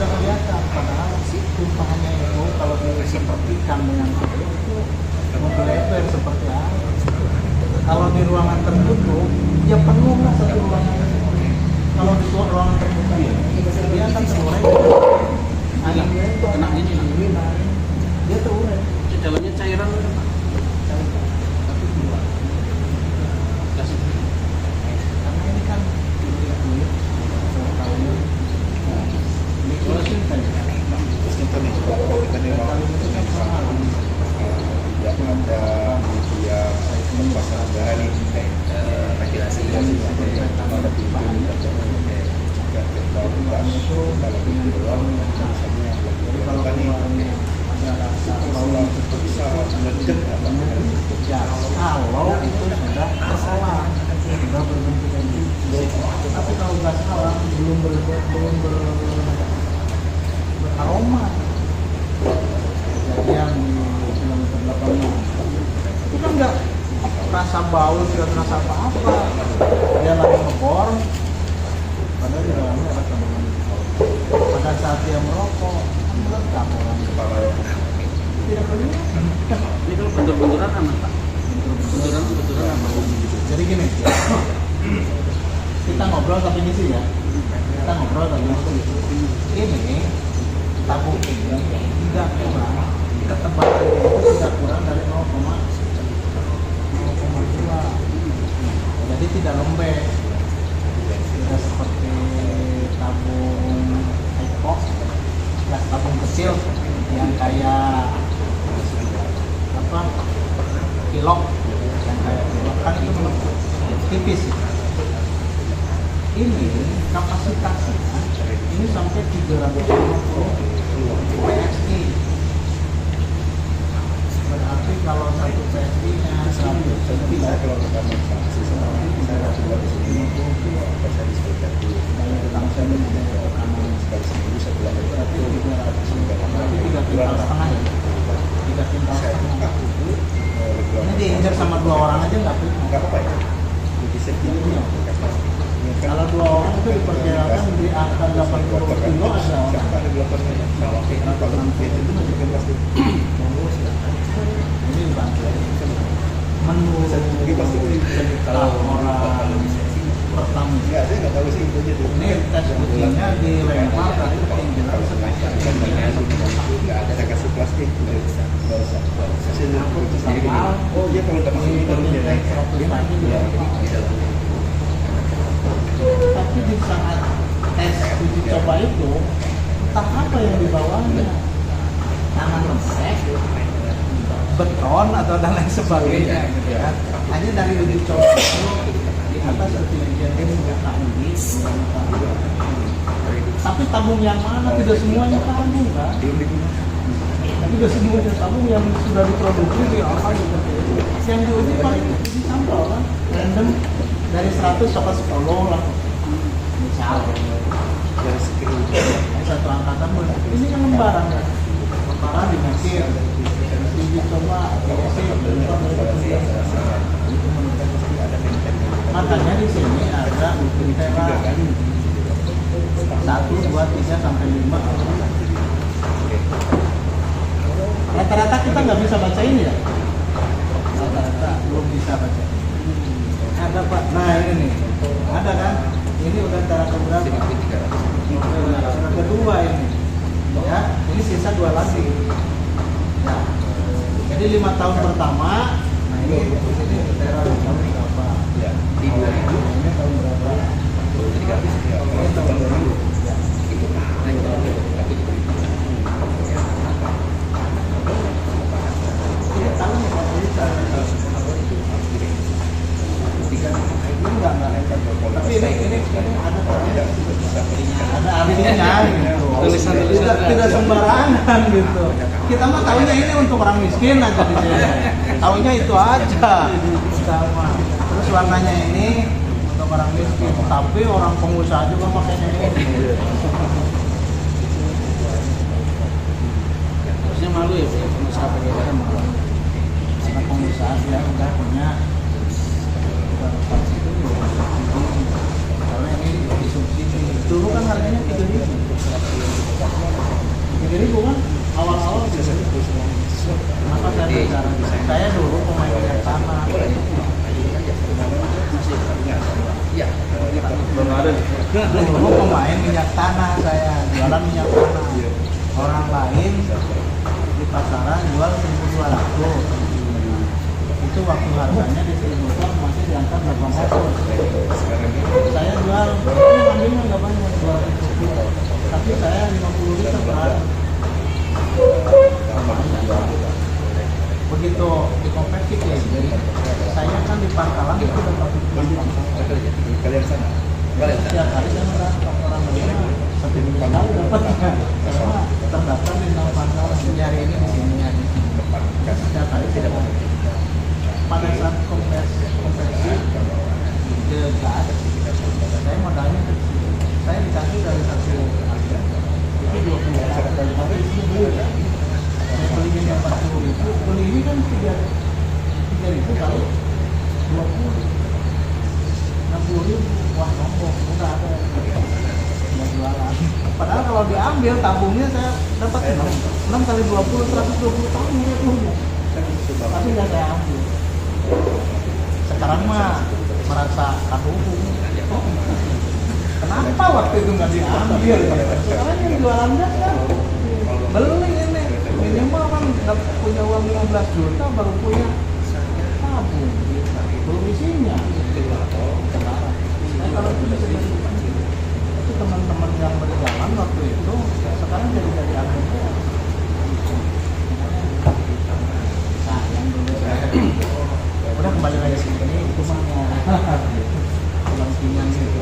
sudah kelihatan, padahal tumpahannya itu kalau disepertikan dengan itu mobilnya itu yang seperti apa. Kalau di ruangan tertutup, ya penuh lah satu ruangan. Kalau di ruangan tertutup dia akan terurai. Ada kena ini, dia terurai. Dalamnya cairan. Tapi keluar. Karena ini kan ada media pasar dari ventilasi ada pintu kalau itu sudah tersalah, sudah berbentuk ini. Tapi kalau nggak salah belum beraroma. Kejadian di kilometer 8 itu kan nggak rasa bau, tidak rasa apa-apa. Dia lagi ngebor, padahal di dalamnya ada kandungan. Pada saat dia merokok, meledak orang kepala. Tidak kelihatan. Ini kalau bentur-benturan aman Pak? Benturan aman. Jadi gini, kita ngobrol tapi misi ya. Kita ngobrol tapi misi. Ini tabung ini tidak kurang, ketebalannya itu tidak kurang dari 0,2. Jadi tidak lembek. Tidak seperti tabung Hypox, gas tabung kecil yang kayak apa? Kilok, yang kayak kilok kan itu tipis. Ini kapasitasnya ini sampai 350 PSI. Berarti kalau satu PSI nya 100 bisa kalau kita menginstansi semuanya bisa coba di sini bisa disebutkan dulu langsung dengan rekaman sekali seminggu sebulan itu berarti 3,5 kintal ya. 3 kintal setengah. Ini diinjak sama 2 orang aja nggak apa-apa ya. Di sini kalau 2 orang itu diperkirakan di angka 80 kilo ada orang. Ada 8 kalau kita kalau itu masih plastik. Ini bantu menurut cerita orang pertama. Ya, saya nggak tahu sih itu aja. Ini tes ujinya dilempar dari ketinggian nggak ada kasih plastik, nggak usah. Oh iya kalau udah masuk itu ya. Tapi di saat tes uji coba itu entah apa yang dibawanya, tangan lembek, beton atau dan lain sebagainya gitu ya. Hanya dari uji coba itu di atas ketinggian ini tapi tabung yang mana tidak semuanya tabung kan? Tidak semuanya tabung yang sudah diproduksi di apa gitu. Yang diuji paling uji sampel kan, random dari 100 sampai 10 lah. Misal Dari satu angkatan ini kan lembaran ya. Lembaran di Mesir. Uji coba makanya di sini ada kriteria 1, 2, 3 sampai 5. Rata-rata kita nggak bisa baca ini ya. Rata-rata belum bisa baca. Ada Pak. Nah ini nih. Ada kan? Ini udah cara keberapa? Cara kedua ini. Ya, ini sisa 2 lagi. Ya. Jadi 5 tahun pertama. Nah ini di sini kriteria tahun berapa? Ya. Ini tahun berapa? Ini tahun 2000. Ya. Tapi ini ada artinya gitu. Tulisan-tulisan tidak sembarangan gitu. Kita mah tahunya ini untuk orang miskin aja di sini. Tahunya itu aja. Sama. Terus warnanya ini untuk orang miskin, tapi orang pengusaha juga makanya ini. Harusnya malu ya pengusaha pakai barang malu. Karena pengusaha dia udah punya karena ini disubsidi. Dulu kan harganya 3.000. Saya dulu pemain minyak tanah. Iya. Belum ada nih. Dulu pemain minyak tanah saya, jualan minyak tanah. Orang lain di pasaran jual 1.200. Itu waktu harganya di distributor masih di angka 800. Saya jual, ambilnya nggak banyak, 200 rupiah. Tapi saya 50 liter per hari. Begitu di konversi ya, jadi saya kan di Pangkalan itu dapat Kalian sana. setiap hari saya merasa orang lain satu minggu sekali dapat karena terdaftar di dalam Pangkalan hari ini di sini aja. Setiap hari saya dapat. Pada saat konversi ke gas, saya modalnya kecil. Saya dikasih dari satu harga itu 20 tapi itu beli kan. Saya belinya yang 40 ribu, beli ini kan 3 ribu kali 20, 60 ribu, wah nombok, udah ada yang jualan. Padahal kalau diambil tabungnya saya dapat 6 kali 20, 120 tabung ya punya. Tapi nggak saya ambil. Sekarang mah merasa kaduhung. Kenapa waktu itu nggak diambil? Sekarang yang jualan gas kan beli ini minimal kan punya uang 15 juta baru punya tabung, belum isinya. Nah, kalau itu bisa itu teman-teman yang berjalan waktu itu sekarang jadi anggota. Sayang dulu saya. Udah kembali lagi sini itu mah kepentingan gitu.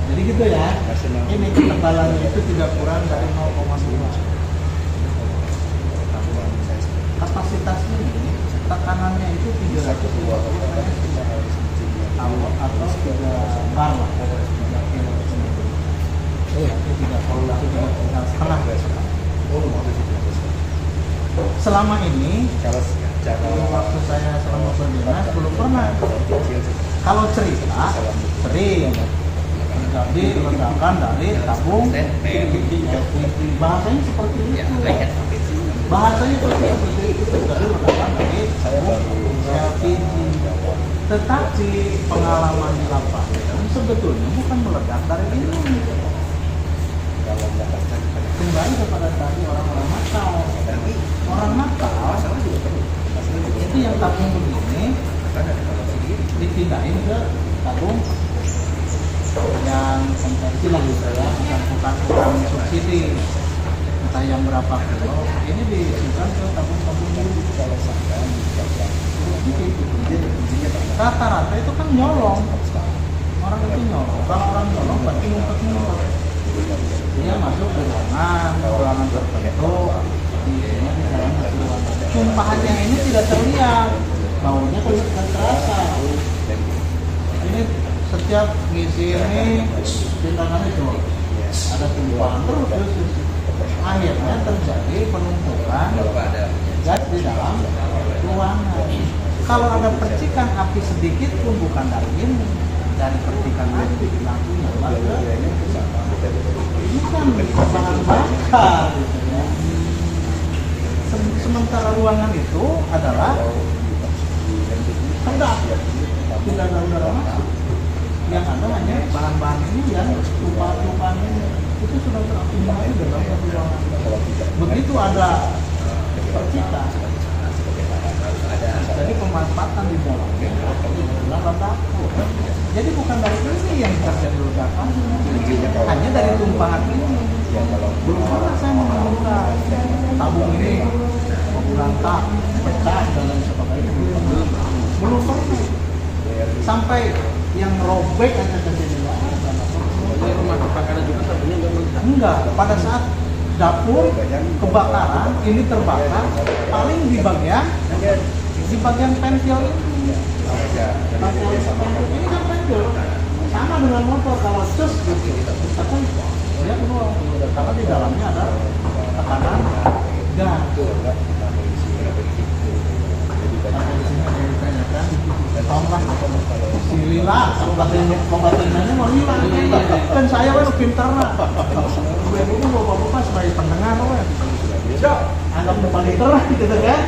Jadi gitu ya. Ini ketebalannya itu tidak kurang dari 0,2. Kapasitasnya ini tekanannya itu 300 atau 3 bar lah. Setengah. Selama ini waktu saya selama berdinas belum pernah. Kalau cerita sering jadi ledakan dari tabung LPG. Bahasanya seperti itu. Bahasanya seperti itu dari ledakan dari tabung LPG. Tetapi pengalaman di lapangan sebetulnya bukan meledak dari ini. Kembali kepada tadi orang-orang nakal. Orang nakal itu yang tabung begini dipindahin ke tabung yang konversi lah gitu ya, yang bukan subsidi, entah yang berapa kilo, ini disimpan ke tabung-tabung dulu. Rata-rata itu kan nyolong, orang itu nyolong. Kalau orang nyolong berarti ngumpet-ngumpet. Dia masuk ke ruangan tertentu, isinya di dalam ruangan. Tumpahannya ini tidak terlihat, baunya tidak terasa. Ini setiap ngisi ini tindakan itu ada tumpahan terus. Akhirnya terjadi penumpukan gas di dalam ruangan. Kalau ada percikan api sedikit pun bukan dari ini, dari percikan api langsung nyala ke ini kan bahan bakar gitu ya. Sementara ruangan itu adalah sedap, tidak ada udara masuk. Yang ada hanya bahan-bahan ini yang tumpahan ini itu sudah terakumulasi dalam ruangan. Begitu ada percikan, jadi pemanfaatan di dalamnya adalah ledakan. Jadi bukan dari ini yang terjadi ledakan, hanya dari tumpahan ini. Belum pernah saya menemukan tabung ini berantak, pecah dan lain sebagainya. Belum pernah. Sampai yang robek aja terjadi. Rumah kebakaran juga tabungnya enggak. Pada saat dapur kebakaran ini terbakar, paling di bagian pentil ini. Ini kan pentil sama dengan motor, kalau cus gitu tapi dia keluar karena di dalamnya ada tekanan gas. Sampai di sini ada ditanyakan tongkah si Lila pembatinannya mau hilang kan saya kan pintar lah itu bapak-bapak sebagai pendengar anggap depan liter gitu kan.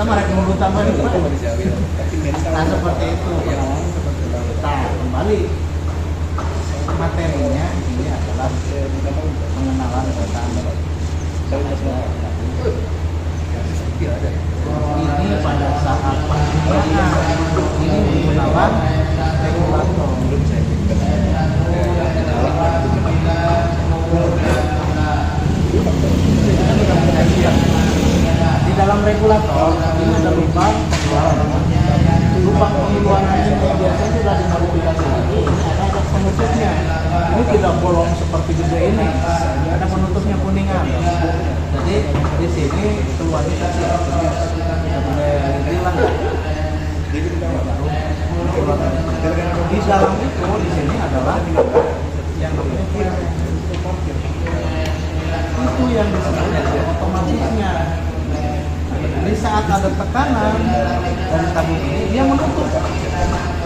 kita mereka dulu tambah itu. Tapi mental. Nah seperti itu, pengalaman seperti itu. Nah kembali materinya ini adalah pengenalan tentang ini pada saat penggunaan ini menggunakan regulator. Di dalam regulator ini ada lubang pengeluaran ini biasanya sudah dimodifikasi lagi. Ini ada penutupnya. Ini tidak bolong seperti gede ini. Ada penutupnya kuningan. Jadi di sini keluarnya kecil. Tidak boleh hilang. Di dalam itu di sini adalah yang namanya filter. Itu yang disebut otomatisnya. Di saat ada tekanan dari tabung ini, dia menutup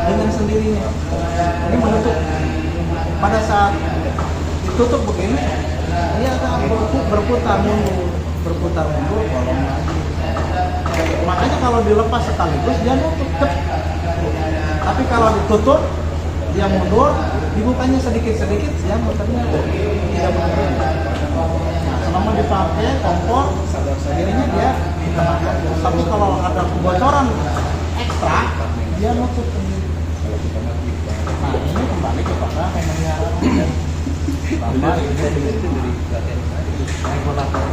dengan sendirinya. Ini menutup. Pada saat ditutup begini, dia akan berputar mundur, bolong lagi. Makanya kalau dilepas sekaligus dia nutup. Tapi kalau ditutup, dia mundur, dibukanya sedikit-sedikit, dia muternya tidak mundur. Nah, selama dipakai kompor, sendirinya dia dikenakan. Tapi kalau ada kebocoran ekstra, dia nutup sendiri. Nah, ini kembali kepada pemeliharaan bahwa ini regulator.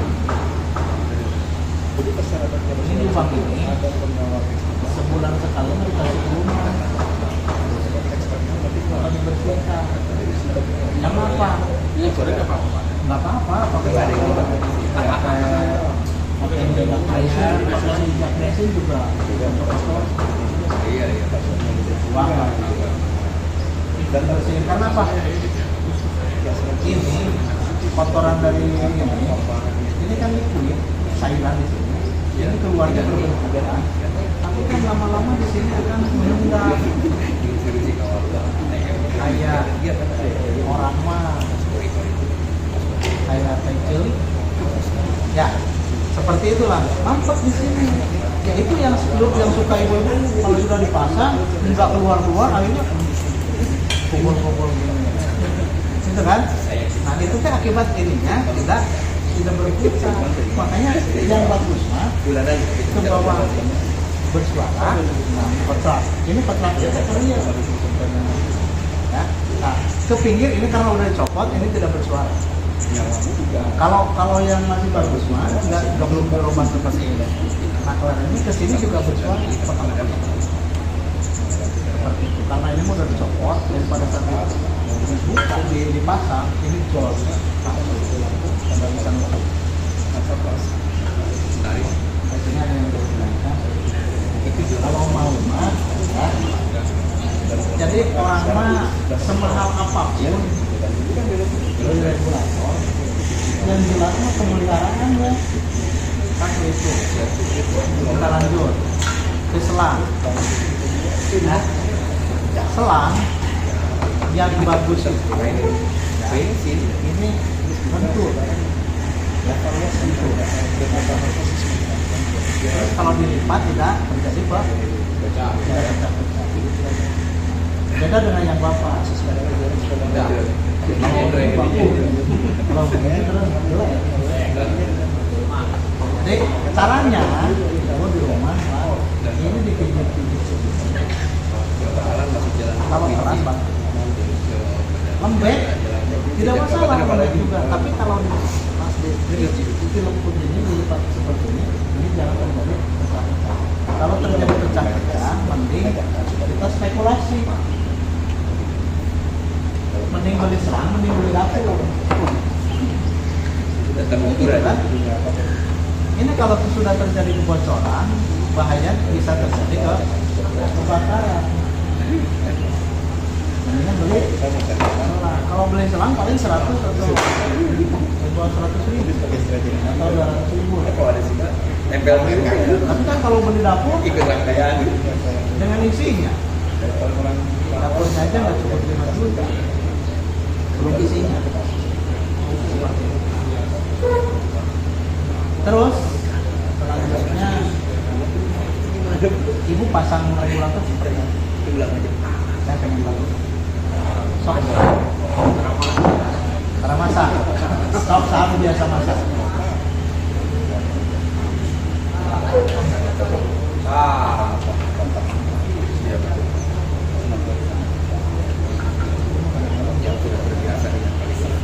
Ini lubang ini sebulan sekali dikasih rumah. Kalau dibersihkan, jangan apa? Ini goreng apa? Nggak apa-apa, pakai minyak resin, pakai minyak resin juga. Iya. Wah, dan bersihkan karena apa? Ini kotoran dari ini kan liquid, cairan di sini. Ini keluarnya berbeda. Tapi kan lama-lama di sini akan mengendap. Kayak orang mah kayak kecil. Ya, seperti itulah. Nampak di sini. Ya itu yang suka ibu-ibu kalau sudah dipasang nggak keluar-keluar akhirnya kumpul-kumpul gini. Itu kan? Nah itu kan akibat ininya tidak berputar. Makanya yang bagus mah ke bawah bersuara. Nah, petrak. Ini petrak biasa kali ya. Ya. Nah, ke pinggir ini karena udah dicopot ini tidak bersuara. Kalau yang masih bagus mah nggak belum berubah seperti ini. Nah kalau ini kesini juga bersuara seperti itu karena ini udah dicopot dan pada saat dibuka dipasang ini jol tidak bisa nutup. Biasanya ada yang bergunakan kalau mau mah ya. Jadi orang mah semahal apapun beli regulator yang jelas mah pemeliharaannya kan itu. Kita lanjut ke selang. Nah, selang yang bagus itu ini lentur. Terus kalau dilipat tidak terjadi apa? Tidak pecah. Beda dengan yang bapak. Kalau begini terus jelek. Jadi caranya kalau di rumah ini dipijit-pijit. Kalau keras bang, lembek tidak masalah lembek juga. Tapi kalau pas di lembut ini dilipat seperti ini jangan terjadi pecah-pecah. Kalau terjadi pecah-pecah, mending kita spekulasi. Mending beli selang, mending beli dapur. Kan? Ini kalau sudah terjadi kebocoran, bahaya bisa terjadi ke kebakaran. Mendingan beli selang. Kalau beli selang paling 100 atau 100.000 atau 200.000. Tempel Tapi kan kalau beli dapur ikut rangkaian dengan isinya, dapurnya aja nggak cukup 5 juta. Belum isinya. Terus selanjutnya pasang regulator seperti apa? Ulang aja. Saya pengen tahu. Sok. Cara masak. Stok saham biasa masak. Yang sudah terbiasa dengan kalimat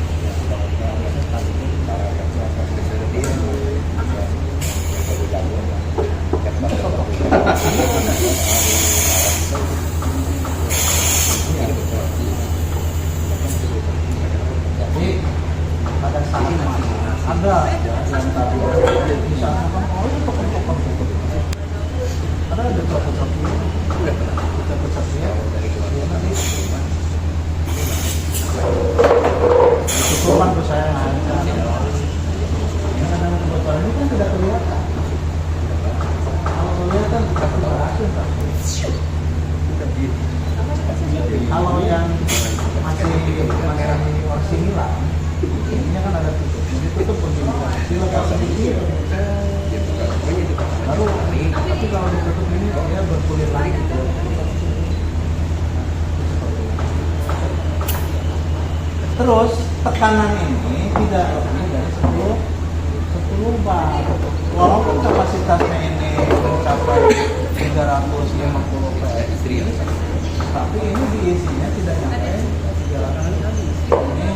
cara yang biasa seperti Jadi pada saat ada yang tadi misalnya kan oh itu pokok-pokok ada copot-copotnya copot-copotnya itu kuman tuh saya aja karena botol ini kan tidak kelihatan kalau kelihatan tidak berhasil kan kalau yang masih orisinil ini kan ada tutup ditutup begini dilepas sedikit baru tapi kalau ditutup ini dia berkulit lagi terus tekanan ini tidak lebih dari 10 bar walaupun kapasitasnya ini mencapai 350 PS tapi ini diisinya tidak nyampe 300 ini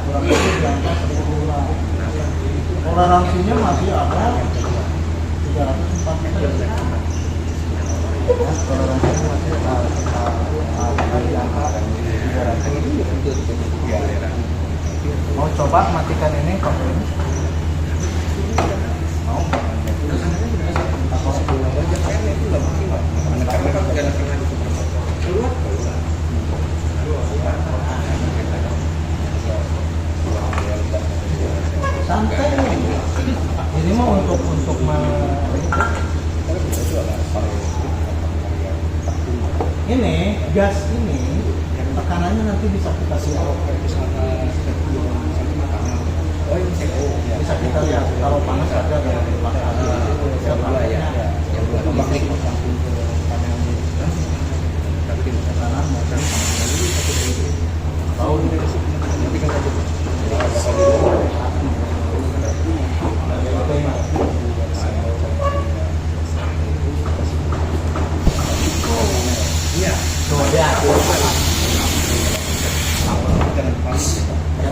kurang lebih di angka 10 lah toleransinya masih ada 340 toleransinya masih ada di angka 300 mau coba matikan ini pakai ini mau santai ini mau untuk ini gas ini tekanannya nanti bisa kita bisa kita lihat kalau panas ada dari belakang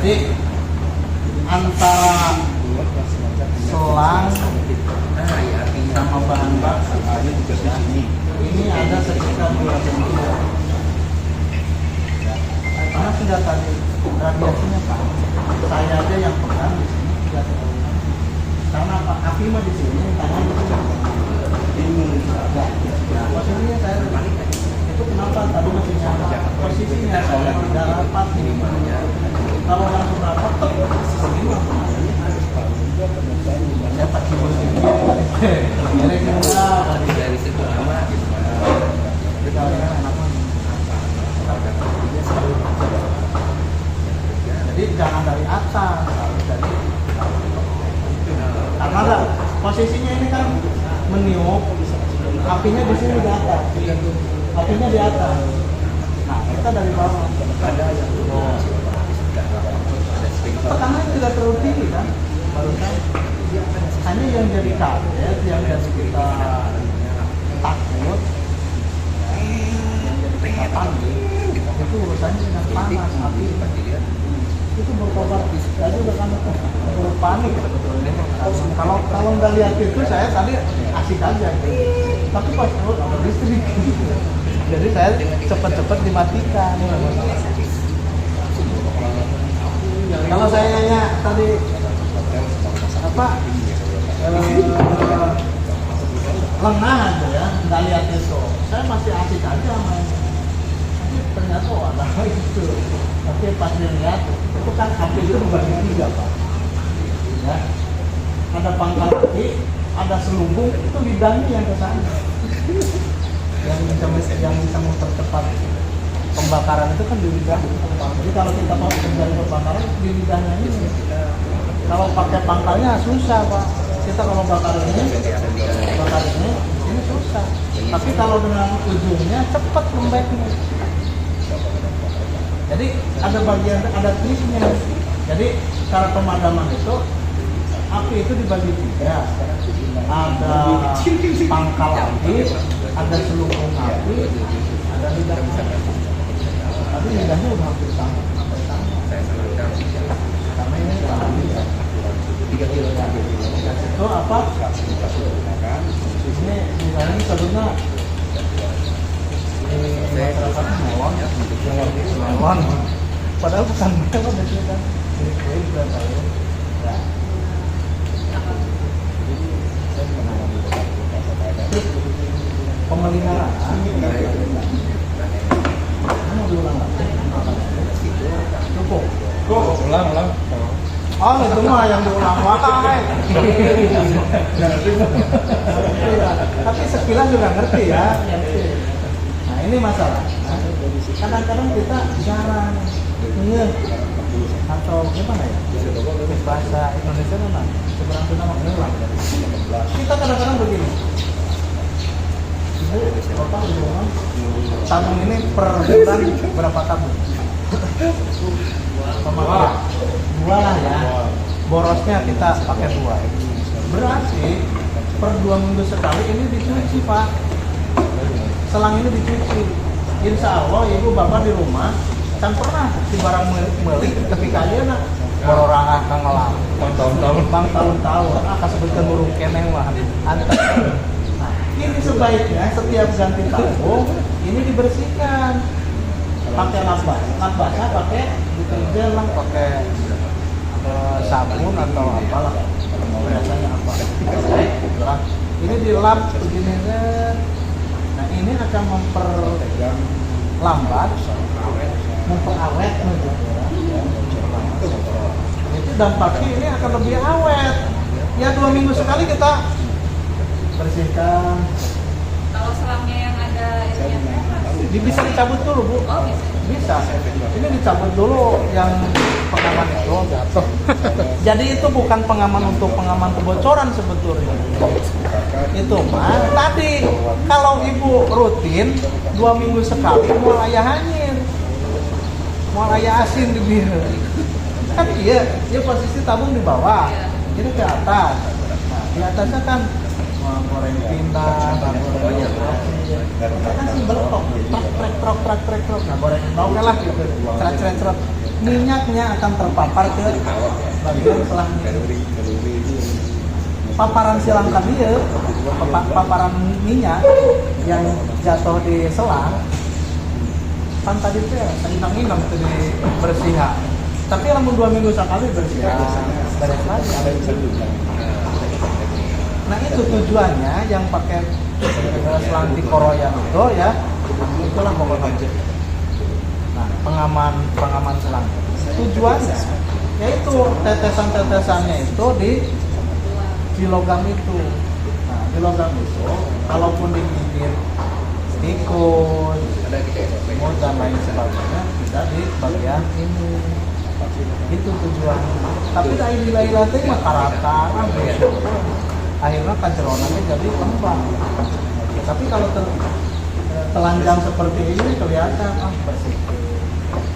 jadi antara selang sama bahan bakar ini ada sekitar 2 cm karena sudah tadi radiasinya Pak saya aja yang pegang di sini sudah terlalu karena Pak api mah di sini tangan di sini posisinya saya itu kenapa tadi masih nyala posisinya saya tidak rapat ini kalau langsung rapat begini saya pakai begini dari situ lama jadi jangan dari atas harus dari karena ada posisinya ini kan meniup apinya di sini di atas apinya di atas nah kita dari bawah ada yang tekanannya tidak terlalu tinggi kan barusan hanya yang jadi kaget yang jadi kita takut yang jadi kita panik itu urusannya dengan panas api itu berkobar saya juga kan panik sebetulnya kalau nggak lihat itu saya tadi asik aja tapi pas ada listrik jadi saya cepet-cepet dimatikan kalau saya nanya tadi apa lengah aja ya nggak lihat itu saya masih asik aja main tapi ternyata ada itu tapi pas dilihat itu kan api itu membagi 3 Pak ya ada pangkal api ada selubung itu lidahnya yang ke sana yang bisa mempercepat pembakaran itu kan di lidah jadi kalau kita mau mencari pembakaran di lidahnya ini kalau pakai pangkalnya susah Pak kita kalau bakar ini susah. Tapi kalau dengan ujungnya cepat lembeknya. Jadi ada bagian, ada triknya. Jadi cara pemadaman itu api itu dibagi tiga. Ada pangkal api, ada selubung api, ada lidah api. Tapi lidahnya udah hampir sama. Karena ini lidah. 3 kilo Itu apa? Ini misalnya sebutnya di masyarakat mewon. Padahal bukan mewon itu kan. Ini berapa ya? Ya. Pemeliharaan. Mau diulang lagi? Cukup. Ulang. Oh, itu mah yang diulang wakai. Tapi sekilas juga ngerti ya. Nah, ini masalah. Kadang-kadang kita jarang ngeh atau gimana ya? Bahasa Indonesia mana? Seberang itu nama ngulang. Kita kadang-kadang begini. Ibu, bapak di rumah, tabung ini per bulan berapa tabung? Dua lah ya. Borosnya kita pakai 2. Berarti per 2 minggu sekali ini dicuci, Pak. Selang ini dicuci. Insya Allah ibu bapak di rumah kan pernah si barang melik ketika dia nak bororang akan ngelam tahun-tahun sebutkan burung keneng mah antar. Nah, ini sebaiknya setiap ganti tabung ini dibersihkan pakai lap basah, pakai deterjen lah, pakai sabun atau apalah biasanya apa. Nah, ini dilap begini kan. Nah, ini akan memperlambat, memperawet itu dampaknya ini akan lebih awet. Ya 2 minggu sekali kita bersihkan. Kalau selangnya yang ada ini Bisa dicabut dulu, Bu. oh bisa. Ini dicabut dulu yang pengaman itu jatuh. Jadi itu bukan pengaman untuk pengaman kebocoran sebetulnya. Itu mah tadi kalau ibu rutin 2 minggu sekali mau ayahannya, mau ayah asin di bir. Kan dia posisi tabung di bawah, ini ke atas. Nah, di atasnya kan goreng pindang, goreng kan simbol trok. Nah, goreng oke lah gitu. Ceret. Minyaknya akan terpapar ke bagian selangnya. Paparan silang tadi ya, paparan minyak yang jatuh di selang, kan tadi itu ya, inang itu dibersihan. Tapi lamun 2 minggu sekali bersihan, beres lagi. Nah itu tujuannya yang pakai selang tikoroyan itu ya, itulah pokoknya. Nah pengaman selang. Tujuannya yaitu tetesan-tetesannya itu di logam itu. Nah di logam itu, kalaupun digigit tikus, semut dan lain sebagainya tidak di bagian ini. Itu tujuannya. Tapi dari nilai teh mah karatan, akhirnya kanceronannya jadi kembang. Tapi kalau telanjang seperti ini kelihatan bersih.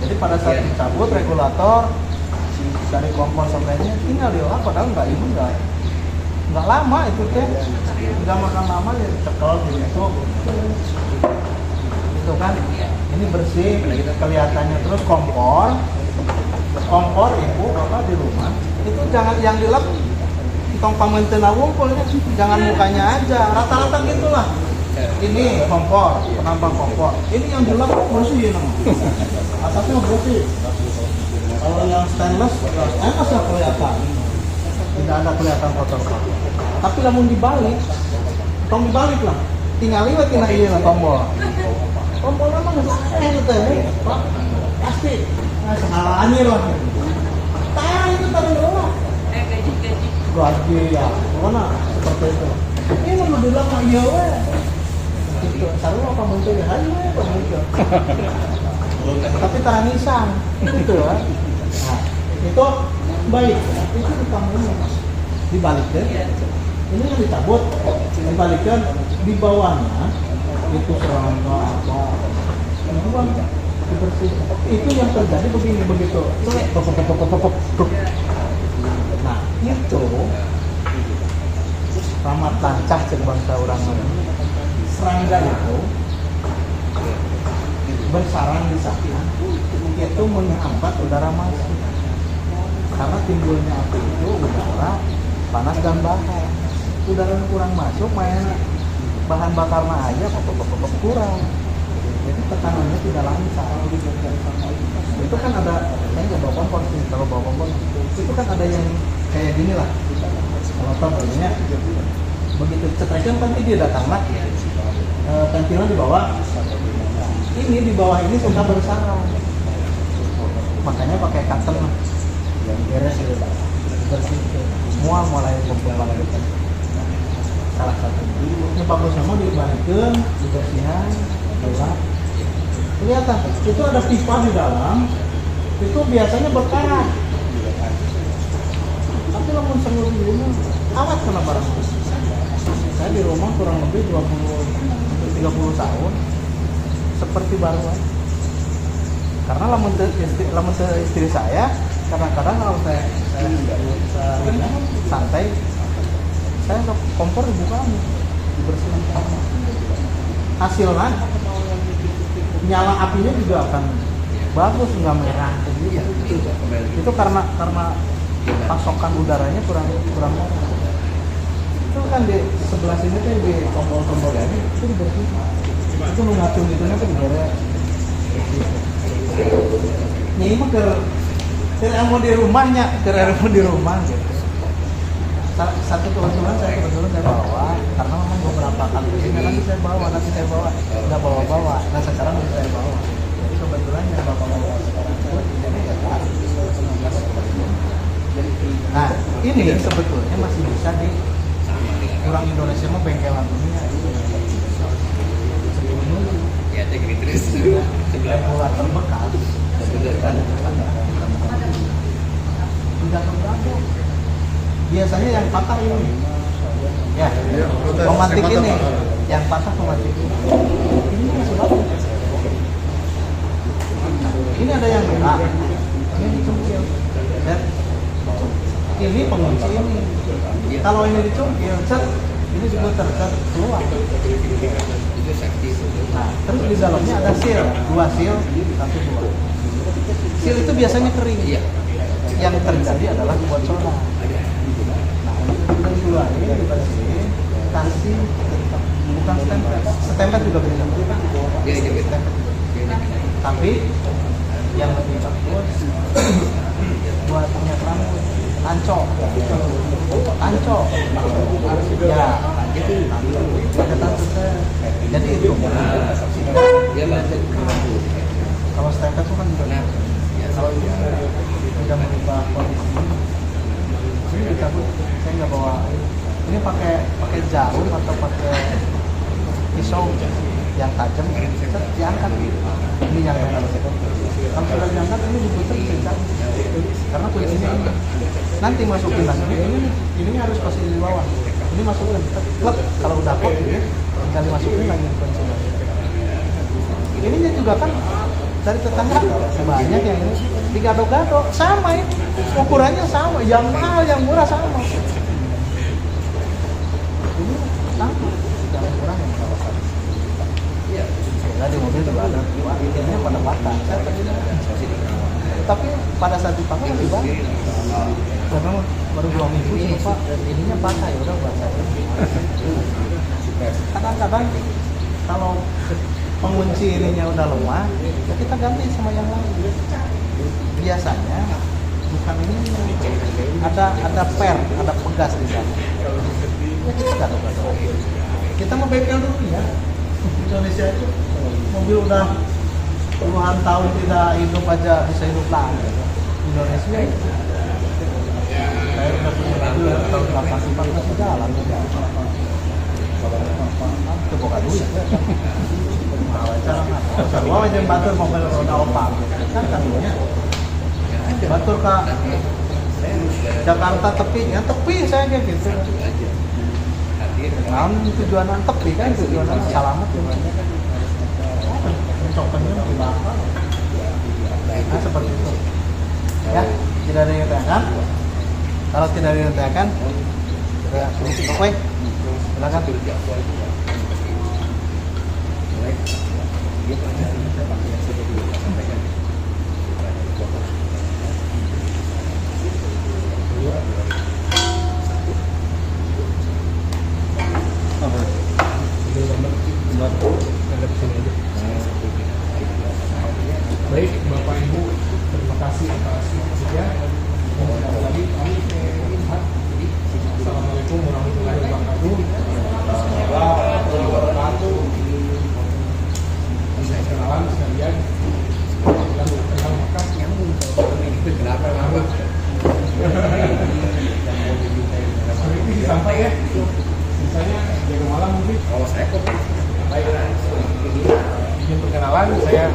Jadi pada saat dicabut regulator dari kompor sebenarnya tinggal diolah, padahal nggak lama itu teh, nggak makan lama ya cekel gitu. Itu kan ini bersih kelihatannya. Terus kompor ibu bapak di rumah itu jangan yang dilap tong pamentena wumpulnya, jangan mukanya aja, rata-rata gitulah. Ini kompor, penambang kompor. Ini yang dilap bersih ya, atasnya bersih. Kalau yang stainless ya kelihatan, tidak ada kelihatan kotor. Tapi namun dibalik lah, tinggal lihat tina iya lah tombol. Tombol memang itu teh, pasti. Nah, anjir lah. Tahu itu taruh dulu. Gaji ya, mana seperti itu. Ini mau bilang iya weh. Itu taruh apa muncul ya? Ayo apa muncul. Tapi tarangisan itu ya. Nah, itu baik. Itu di kamu dibalik deh. Ini yang dicabut, dibalikan di bawahnya itu serangga apa, dibuang, dibersihkan. Itu yang terjadi begini begitu. Nah itu ramat lancah cek bangsa orang serangga itu bersarang di sana itu menghambat udara masuk karena timbulnya api itu udara panas dan bahar. Udara kurang masuk main bahan bakarnya aja kurang, jadi tekanannya tidak lancar. Itu kan ada, saya nggak bawa kompor sih, kalau bawa kompor itu kan ada yang kayak gini lah motor begini, begitu cetrekan pasti dia datang lah, kantilan di bawah, ini di bawah ini sudah bersarang, makanya pakai cutter lah, beres bersih semua mulai kumpul gitu. Salah satu ini bagusnya mau dibalikin, dibersihan, gelap. Kelihatan itu ada pipa di dalam, itu biasanya berkarat. Tapi lamun seluruh dulu awet kena barang. Saya di rumah kurang lebih 20-30 tahun seperti baruan. Karena lamun istri saya kadang-kadang kalau saya santai, saya ke kompor dibuka, dibersihin sama. Hasilnya nyala apinya juga akan bagus, nggak merah. Itu karena pasokan udaranya kurang merah. Itu kan di sebelah sini tuh di kompor ini itu dibersihin. Itu ngacung itunya tuh diberes. Ini mah mau di rumahnya, mau di rumah gitu. Satu kebetulan saya bawa karena memang beberapa kali ini nanti saya bawa nggak bawa nah sekarang saya bawa, jadi kebetulan yang bawa sekarang nah ini sebetulnya masih bisa di orang Indonesia mah bengkelan dunia Ya, jadi terus regulator bekas tidak terganggu. Biasanya yang patah ini, ya, pematik ini, yang patah pematik ini. Ini masih bagus. Ini ada yang merah, ini dicungkil, dan ini pengunci ini. Kalau ini dicungkil, ini juga tercat keluar. Nah, terus di dalamnya ada seal, 2 seal, 1 2. Seal itu biasanya kering. Yang terjadi adalah kebocoran. Dua ini dibersihin, kasih bukan stempel juga bisa. Tapi yang lebih bagus buat minyak rambut, anco, ya, ada tantusnya. Jadi itu. Kalau stempel itu kan kalau ini udah merubah kondisi. Ini dicabut, saya nggak bawa. Ini pakai jarum atau pakai pisau yang tajam, diangkat. Ini yang harus kalau sudah diangkat ini diputar bisa, karena kuncinya ini. Nanti masukin lagi. Ini harus posisi di bawah. Ini masukin, klep. Kalau udah kok ini, tinggal dimasukin lagi kuncinya. Ininya juga kan dari tetangga banyak yang ini digado-gado sama ini. Ukurannya sama, yang mahal, yang murah sama. Ini sama, yang murah yang murah sama. Iya, di mobil juga ada. Ini pada patah. Tapi pada saat dipakai masih bagus. Karena baru 2 minggu sih Pak, ininya patah ya udah buat saya. Kadang-kadang kalau pengunci ininya udah lemah, ya kita ganti sama yang lain. Biasanya bukan ini, ada per, ada pegas di sana. Ya kita gado-gado. Kita mau bengkel dulu ya. Indonesia itu mobil udah puluhan tahun tidak hidup aja bisa hidup lagi. Indonesia itu. Saya udah punya mobil tahun 84 masih jalan. Itu bukan duit. Wah, jangan batur mobil roda opak. Kan kadunya. Batur ke Jakarta tepi saya kayak gitu. Nah, tujuan tepi kan tujuan salamat ya. Cokannya nah seperti itu. Ya, tidak ada yang ditanyakan. Kalau tidak ada yang ditanyakan, kita tutup. Oke, silakan. Baik, Bapak Ibu, terima kasih atas waktunya. Sekali lagi kami lihat. Assalamualaikum warahmatullahi wabarakatuh. Saya kenalan sekalian. Kenal maka nyambung. Kenapa? Ini sampai ya. Sisanya jaga malam mungkin. Kalau saya kok baik. Izin perkenalan, saya